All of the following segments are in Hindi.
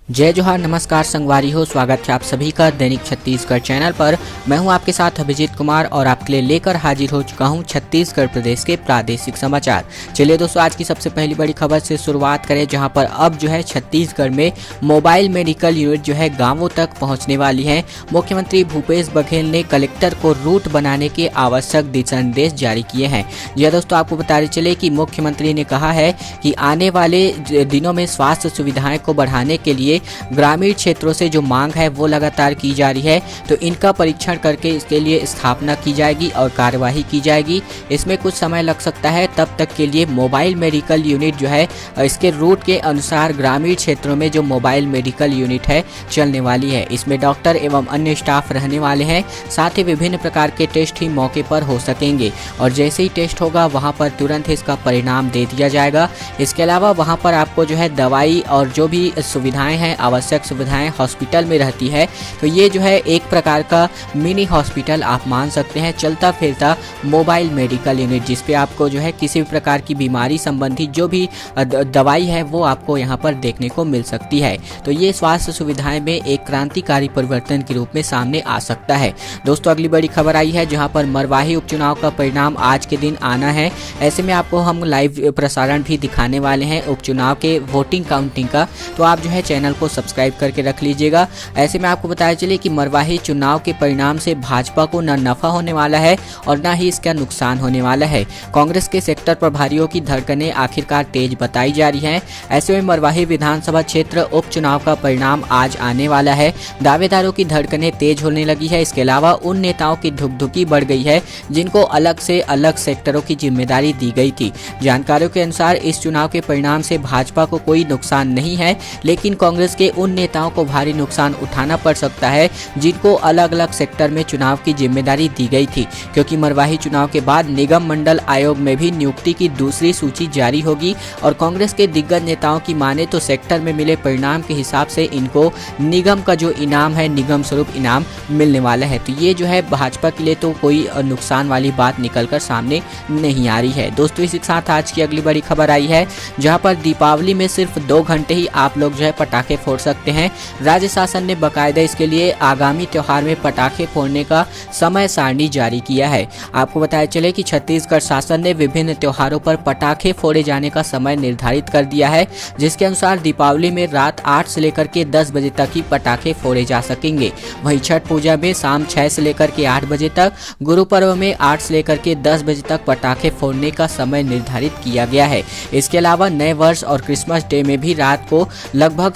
जय जोहार, नमस्कार संगवारी हो। स्वागत है आप सभी का दैनिक छत्तीसगढ़ चैनल पर। मैं हूं आपके साथ अभिजीत कुमार और आपके लिए लेकर हाजिर हो चुका हूं छत्तीसगढ़ प्रदेश के प्रादेशिक समाचार। चलिए दोस्तों, आज की सबसे पहली बड़ी खबर से शुरुआत करें, जहां पर अब जो है छत्तीसगढ़ में मोबाइल मेडिकल यूनिट जो है गाँवों तक पहुँचने वाली है। मुख्यमंत्री भूपेश बघेल ने कलेक्टर को रूट बनाने के आवश्यक दिशा निर्देश जारी किए हैं। जी दोस्तों, आपको बताते चले कि मुख्यमंत्री ने कहा है कि आने वाले दिनों में स्वास्थ्य सुविधाएं को बढ़ाने के लिए ग्रामीण क्षेत्रों से जो मांग है वो लगातार की जा रही है, तो इनका परीक्षण करके इसके लिए स्थापना की जाएगी और कार्यवाही की जाएगी। इसमें कुछ समय लग सकता है, तब तक के लिए मोबाइल मेडिकल यूनिट जो है इसके रूट के अनुसार ग्रामीण क्षेत्रों में जो मोबाइल मेडिकल यूनिट है चलने वाली है। इसमें डॉक्टर एवं अन्य स्टाफ रहने वाले हैं। साथ ही विभिन्न प्रकार के टेस्ट ही मौके पर हो सकेंगे और जैसे ही टेस्ट होगा वहां पर तुरंत इसका परिणाम दे दिया जाएगा। इसके अलावा वहां पर आपको जो है दवाई और जो भी सुविधाएं हैं, आवश्यक सुविधाएं हॉस्पिटल में रहती है, तो ये जो है एक प्रकार का मिनी हॉस्पिटल आप मान सकते हैं, चलता फिरता मोबाइल मेडिकल यूनिट, जिसपे आपको जो है किसी भी प्रकार की बीमारी संबंधी जो भी दवाई है वो आपको यहाँ पर देखने को मिल सकती है। तो ये स्वास्थ्य सुविधाएं में एक क्रांतिकारी परिवर्तन के रूप में सामने आ सकता है। दोस्तों, अगली बड़ी खबर आई है, जहाँ पर मरवाही उपचुनाव का परिणाम आज के दिन आना है। ऐसे में आपको हम लाइव प्रसारण भी दिखाने वाले हैं उपचुनाव के वोटिंग काउंटिंग का, तो आप जो है चैनल को सब्सक्राइब करके रख लीजिएगा। ऐसे में आपको बताया चले कि मरवाही चुनाव के परिणाम से भाजपा को न नफा होने वाला है और न ही इसका नुकसान होने वाला है। कांग्रेस के सेक्टर प्रभारियों की धड़कनें आखिरकार तेज बताई जा रही हैं। ऐसे में मरवाही विधानसभा क्षेत्र उपचुनाव का परिणाम आज आने वाला है। दावेदारों की धड़कनें तेज होने लगी है। इसके अलावा उन नेताओं की धुकधुकी बढ़ गई है जिनको अलग से अलग सेक्टरों की जिम्मेदारी दी गई थी। जानकारियों के अनुसार इस चुनाव के परिणाम से भाजपा को कोई नुकसान नहीं है, लेकिन कांग्रेस के उन नेताओं को भारी नुकसान उठाना पड़ सकता है जिनको अलग अलग सेक्टर में चुनाव की जिम्मेदारी दी गई थी, क्योंकि मरवाही चुनाव के बाद निगम मंडल आयोग में भी नियुक्ति की दूसरी सूची जारी होगी और कांग्रेस के दिग्गज नेताओं की माने तो सेक्टर में मिले परिणाम के हिसाब से इनको निगम का जो इनाम है, निगम स्वरूप इनाम मिलने वाला है। तो ये जो है भाजपा के लिए तो कोई नुकसान वाली बात निकलकर सामने नहीं आ रही है। दोस्तों, इसी के साथ आज की अगली बड़ी खबर आई है, जहाँ पर दीपावली में सिर्फ 2 घंटे ही आप लोग जो है पटाखे फोड़ सकते हैं। राज्य शासन ने बाकायदा इसके लिए आगामी त्योहार में पटाखे फोड़ने का समय सारणी जारी किया है। आपको बताया चले कि छत्तीसगढ़ शासन ने विभिन्न त्योहारों पर पटाखे फोड़े जाने का समय निर्धारित कर दिया है, जिसके अनुसार दीपावली में रात 8 से लेकर के 10 बजे तक ही पटाखे फोड़े जा सकेंगे। वहीं छठ पूजा में शाम 6 से लेकर के 8 बजे तक, गुरु पर्व में 8 से लेकर के 10 बजे तक पटाखे फोड़ने का समय निर्धारित किया गया है। इसके अलावा नए वर्ष और क्रिसमस डे में भी रात को लगभग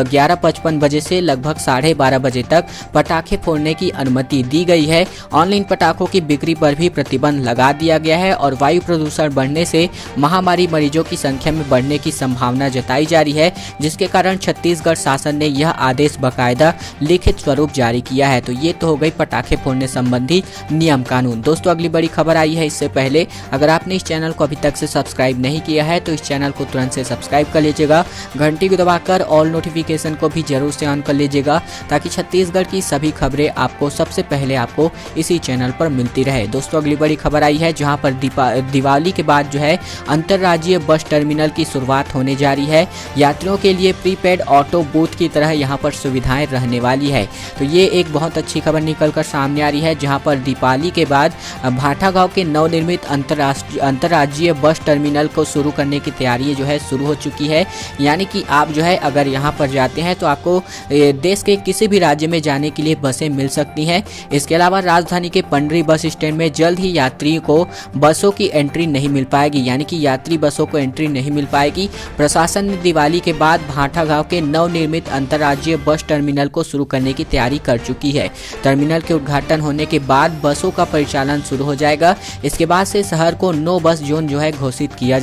11:55 बजे से लगभग 12:30 बजे तक पटाखे फोड़ने की अनुमति दी गई है। ऑनलाइन पटाखों की बिक्री पर भी प्रतिबंध लगा दिया गया है और वायु प्रदूषण बढ़ने से महामारी मरीजों की संख्या में बढ़ने की संभावना जताई जा रही है, जिसके कारण छत्तीसगढ़ शासन ने यह आदेश बाकायदा लिखित स्वरूप जारी किया है। तो ये तो हो गई पटाखे फोड़ने संबंधी नियम कानून। दोस्तों, अगली बड़ी खबर आई है, इससे पहले अगर आपने इस चैनल को अभी तक से सब्सक्राइब नहीं किया है तो इस चैनल को तुरंत से सब्सक्राइब कर लीजिएगा। घंटी को दबाकर ऑल नोटिफिकेशन को भी जरूर से ऑन कर लीजिएगा, ताकि छत्तीसगढ़ की सभी खबरें आपको सबसे पहले आपको इसी चैनल पर मिलती रहे। दोस्तों, अगली बड़ी खबर आई है, जहां पर दिवाली के बाद जो है अंतर्राज्यीय बस टर्मिनल की शुरुआत होने जा रही है। यात्रियों के लिए प्रीपेड ऑटो बूथ की तरह यहां पर सुविधाएं रहने वाली है। तो ये एक बहुत अच्छी खबर निकलकर सामने आ रही है, जहां पर दीपावली के बाद भाटागांव के नवनिर्मित अंतर्राज्यीय बस टर्मिनल को शुरू करने की तैयारी जो है शुरू हो चुकी है। यानी कि आप जो है अगर यहाँ पर जाते हैं तो आपको देश के किसी भी राज्य में जाने के लिए बसें मिल सकती हैं। इसके अलावा राजधानी के पंडरी बस स्टैंड में जल्द ही यात्रियों को बसों की एंट्री नहीं मिल पाएगी, यानी कि यात्री बसों को एंट्री नहीं मिल पाएगी। प्रशासन ने दिवाली के बाद भाटागांव के नवनिर्मित अंतर्राज्यीय बस टर्मिनल को शुरू करने की तैयारी कर चुकी है। टर्मिनल के उद्घाटन होने के बाद बसों का परिचालन शुरू हो जाएगा। इसके बाद से शहर को नो बस जोन जो है घोषित किया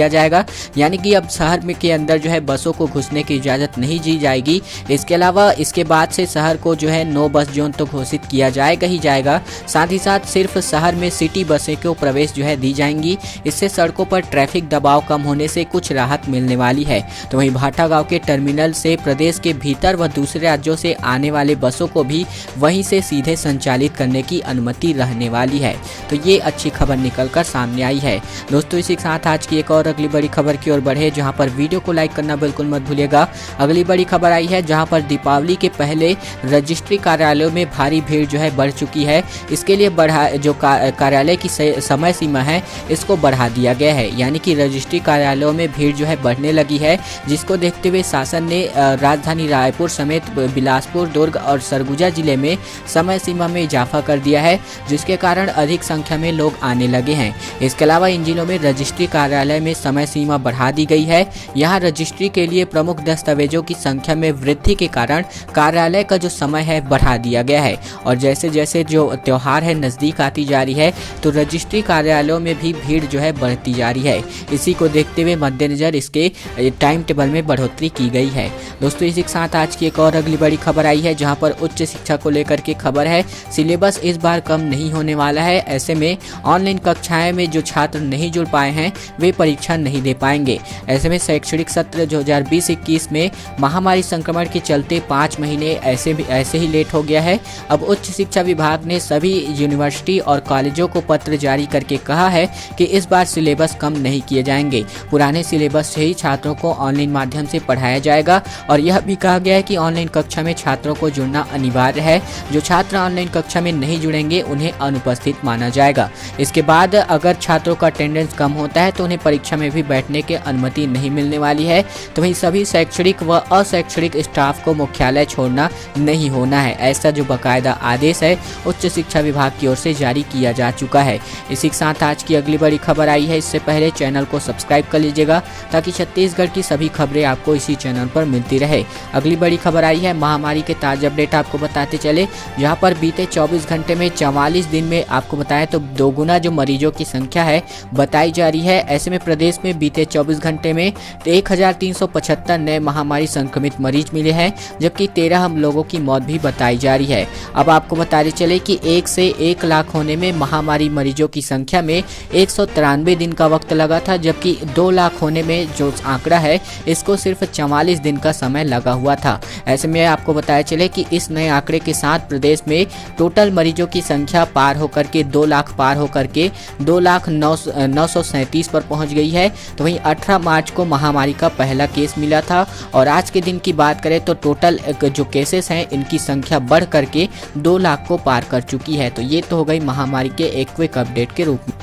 जाएगा, यानी कि अब शहर में के अंदर जो है बसों को घुसने की इजाज़त नहीं दी जाएगी। इसके अलावा इसके बाद से शहर को जो है नो बस जोन तो घोषित किया जाएगा ही जाएगा। साथ ही साथ सिर्फ शहर में सिटी बसें को प्रवेश जो है दी जाएंगी। इससे सड़कों पर ट्रैफिक दबाव कम होने से कुछ राहत मिलने वाली है। तो वहीं भाटागांव के टर्मिनल से प्रदेश के भीतर व दूसरे राज्यों से आने वाले बसों को भी वहीं से सीधे संचालित करने की अनुमति रहने वाली है। तो ये अच्छी खबर निकलकर सामने आई है। दोस्तों, इसी के साथ आज की एक और अगली बड़ी खबर की ओर बढ़े, जहां पर वीडियो को लाइक करना बिल्कुल मत भूलिएगा अगली बड़ी खबर आई है जहां पर दीपावली के पहले रजिस्ट्री कार्यालयों में भारी भीड़ जो है बढ़ चुकी है। इसके लिए कार्यालय की समय सीमा है इसको बढ़ा दिया गया है, यानी कि रजिस्ट्री कार्यालयों में भीड़ जो है बढ़ने लगी है, जिसको देखते हुए शासन ने राजधानी रायपुर समेत बिलासपुर, दुर्ग और सरगुजा जिले में समय सीमा में इजाफा कर दिया है, जिसके कारण अधिक संख्या में लोग आने लगे हैं। इसके अलावा इन जिलों में रजिस्ट्री कार्यालय में समय सीमा बढ़ा दी गई है। यहाँ रजिस्ट्री के लिए प्रमुख दस्तावेजों की संख्या में वृद्धि के कारण कार्यालय का जो समय है बढ़ा दिया गया है, और जैसे जैसे जो त्योहार है नज़दीक आती जा रही है तो रजिस्ट्री कार्यालयों में भी भीड़ जो है बढ़ती जा रही है। इसी को देखते हुए मद्देनजर इसके टाइम टेबल में बढ़ोतरी की गई है। दोस्तों, इसी के साथ आज की एक और अगली बड़ी खबर आई है जहां पर उच्च शिक्षा को लेकर के खबर है। सिलेबस इस बार कम नहीं होने वाला है। ऐसे में ऑनलाइन कक्षाएं में जो छात्र नहीं जुड़ पाए हैं वे परीक्षा नहीं दे पाएंगे। ऐसे में शैक्षणिक सत्र 2020-21 में महामारी संक्रमण के चलते 5 महीने ऐसे ही लेट हो गया है। अब उच्च शिक्षा विभाग ने सभी यूनिवर्सिटी और कॉलेजों को पत्र जारी करके कहा है कि इस बार सिलेबस कम नहीं किए जाएंगे। पुराने सिलेबस से ही छात्रों को ऑनलाइन माध्यम से पढ़ाया जाएगा, और यह भी कहा गया है कि ऑनलाइन कक्षा में छात्रों को जुड़ना अनिवार्य है। जो छात्र ऑनलाइन कक्षा में नहीं जुड़ेंगे उन्हें अनुपस्थित माना जाएगा। इसके बाद अगर छात्रों का अटेंडेंस कम होता है तो उन्हें परीक्षा में भी बैठने की अनुमति नहीं मिलने वाली है। तो वहीं सभी शैक्षणिक व अशैक्षणिक स्टाफ को मुख्यालय छोड़ना नहीं होना है, ऐसा जो बाकायदा आदेश है उच्च शिक्षा विभाग की ओर से जारी किया जा चुका है। इसी के साथ आज की अगली बड़ी खबर आई है। इससे पहले चैनल को सब्सक्राइब कर लीजिएगा ताकि छत्तीसगढ़ की सभी खबरें आपको इसी चैनल पर मिलती रहे। अगली बड़ी खबर आई है महामारी के ताजा अपडेट आपको बताते चले, जहां पर बीते 24 घंटे में 44 दिन में आपको बताएं तो दोगुना जो मरीजों की संख्या है बताई जा रही है। ऐसे में प्रदेश में बीते 24 घंटे में 1375 नए महामारी संक्रमित मरीज मिले हैं, जबकि 13 लोगों की मौत भी बताई जा रही है। अब आपको बताते चले कि 1 से 1 लाख होने में महामारी मरीजों की संख्या में 193 दिन का वक्त लगा था, जबकि 2 लाख होने में जो आंकड़ा है इसको सिर्फ 44 दिन का समय लगा हुआ था। ऐसे में आपको बताया चले कि इस नए आंकड़े के साथ प्रदेश में टोटल मरीजों की संख्या पार होकर के 2 लाख पार होकर के 2,09,937 पर पहुंच गई है। तो वहीं 18 मार्च को महामारी का पहला केस मिला था, और आज के दिन की बात करें तो टोटल जो केसेस हैं इनकी संख्या बढ़ करके 2 लाख को पार कर चुकी है। तो ये तो हो गई महामारी के एक क्विक अपडेट के रूप में।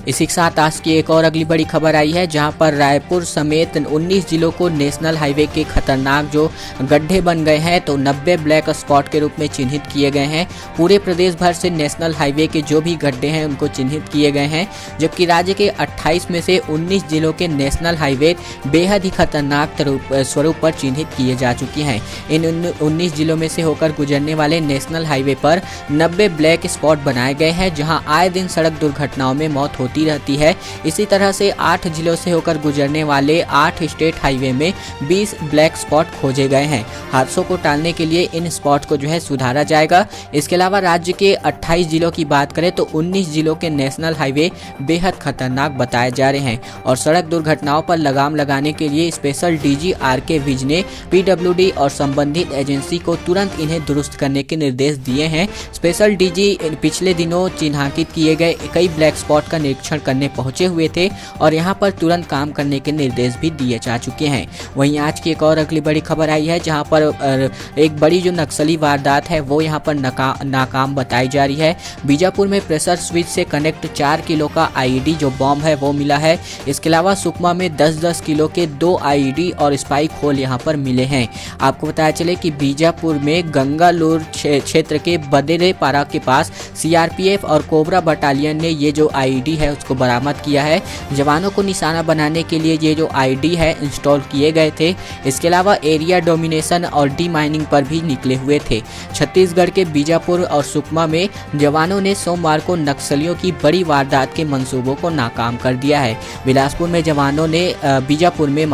इसी के साथ आज की एक और अगली बड़ी खबर आई है जहां पर रायपुर समेत 19 जिलों को नेशनल हाईवे के खतरनाक जो गड्ढे बन गए हैं तो 90 ब्लैक स्पॉट के रूप में चिन्हित किए गए हैं। पूरे प्रदेश भर से नेशनल हाईवे के जो भी गड्ढे हैं उनको चिन्हित किए गए हैं, जबकि राज्य के 28 में से 19 जिलों के नेशनल हाईवे बेहद ही खतरनाक स्वरूप पर चिन्हित किए जा चुके हैं। इन 19 जिलों में से होकर गुजरने वाले नेशनल हाईवे पर 90 ब्लैक स्पॉट बनाए गए हैं, जहाँ आए दिन सड़क दुर्घटनाओं में मौत होती रहती है। इसी तरह से 8 जिलों से होकर गुजरने वाले 8 स्टेट हाईवे में 20 ब्लैक स्पॉट खोजे गए हैं। हादसों को टालने के लिए इन स्पॉट को जो है सुधारा जाएगा। इसके अलावा राज्य के 28 जिलों की बात करें तो 19 जिलों के नेशनल हाईवे बेहद खतरनाक बताए जा रहे हैं, और सड़क दुर्घटनाओं पर लगाम लगाने के लिए स्पेशल डीजी RK विज ने PWD और संबंधित एजेंसी को तुरंत इन्हें दुरुस्त करने के निर्देश दिए हैं। स्पेशल डीजी पिछले दिनों चिन्हांकित किए गए कई ब्लैक स्पॉट का निरीक्षण करने पहुंचे हुए थे, और यहां पर तुरंत काम करने के निर्देश भी दिए जा चुके हैं। वहीं आज की एक और अगली बड़ी खबर आई है जहां पर एक बड़ी जो नक्सली वारदात है वो यहां पर नाकाम बताई जा रही है। बीजापुर में प्रेशर स्विच से कनेक्ट 4 किलो का IED जो बॉम्ब है वो मिला है। इसके अलावा सुकमा में 10-10 किलो के 2 IED और स्पाइक होल यहां पर मिले हैं। आपको बताया चले कि बीजापुर में गंगालूर क्षेत्र के बदेरे पारा के पास CRPF और कोबरा बटालियन ने ये जो IED है उसको बरामद किया है। जवानों को निशाना बनाने के लिए ये जो IED है इंस्टॉल किए गए थे। इसके अलावा एरिया डोमिनेशन और डी माइनिंग पर भी निकले हुए थे। छत्तीसगढ़ के बीजापुर और सुकमा में जवानों ने सोमवार को नक्सलियों की बड़ी वारदात के मंसूबों को नाकाम कर दिया है। बिलासपुर में बीजापुर में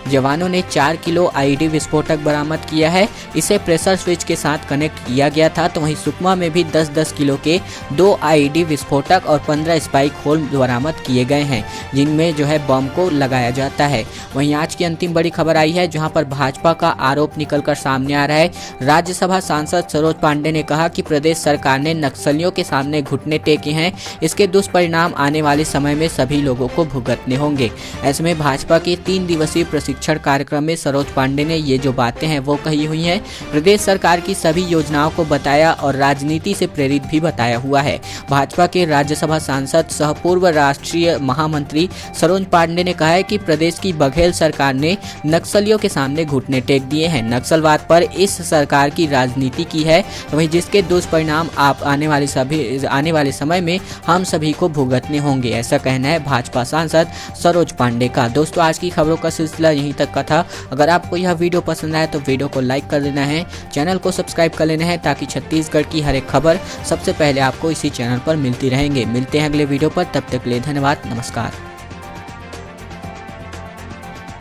जवानों ने 4 किलो IED विस्फोटक बरामद किया है। इसे प्रेशर स्विच के साथ कनेक्ट किया गया था। तो वहीं सुकमा में भी 10-10 किलो के 2 IED विस्फोटक और 15 स्पाइक खोल बरामद किए गए हैं जिनमें जो है बम को लगाया जाता है। वहीं आज की अंतिम बड़ी खबर आई है जहां पर भाजपा का आरोप निकलकर सामने आ रहा है। राज्यसभा सांसद सरोज पांडे ने कहा कि प्रदेश सरकार ने नक्सलियों के सामने घुटने टेके हैं, इसके दुष्परिणाम आने वाले समय में सभी लोगों को भुगतने होंगे। ऐसे में भाजपा के 3 दिवसीय प्रशिक्षण कार्यक्रम में सरोज पांडे ने ये जो बातें हैं वो कही हुई हैं। प्रदेश सरकार की सभी योजनाओं को बताया और राजनीति से प्रेरित भी बताया हुआ है। भाजपा के राज्यसभा सांसद सह पूर्व राष्ट्रीय महामंत्री सरोज पांडे ने कहा है कि प्रदेश की बघेल सरकार ने नक्सलियों के सामने घुटने टेक दिए हैं। नक्सलवाद पर इस सरकार की राजनीति की है, वहीं जिसके दुष्परिणाम आप आने वाले समय में हम सभी को भुगतने होंगे, ऐसा कहना है भाजपा सांसद सरोज पांडे का। दोस्तों, आज की खबरों का सिलसिला यहीं तक का था। अगर आपको यह वीडियो पसंद आया तो वीडियो को लाइक कर देना है, चैनल को सब्सक्राइब कर लेना है ताकि छत्तीसगढ़ की हर एक खबर सबसे पहले आपको इसी चैनल पर मिलती रहेंगे। मिलते हैं अगले वीडियो पर, तब तक के लिए धन्यवाद, नमस्कार।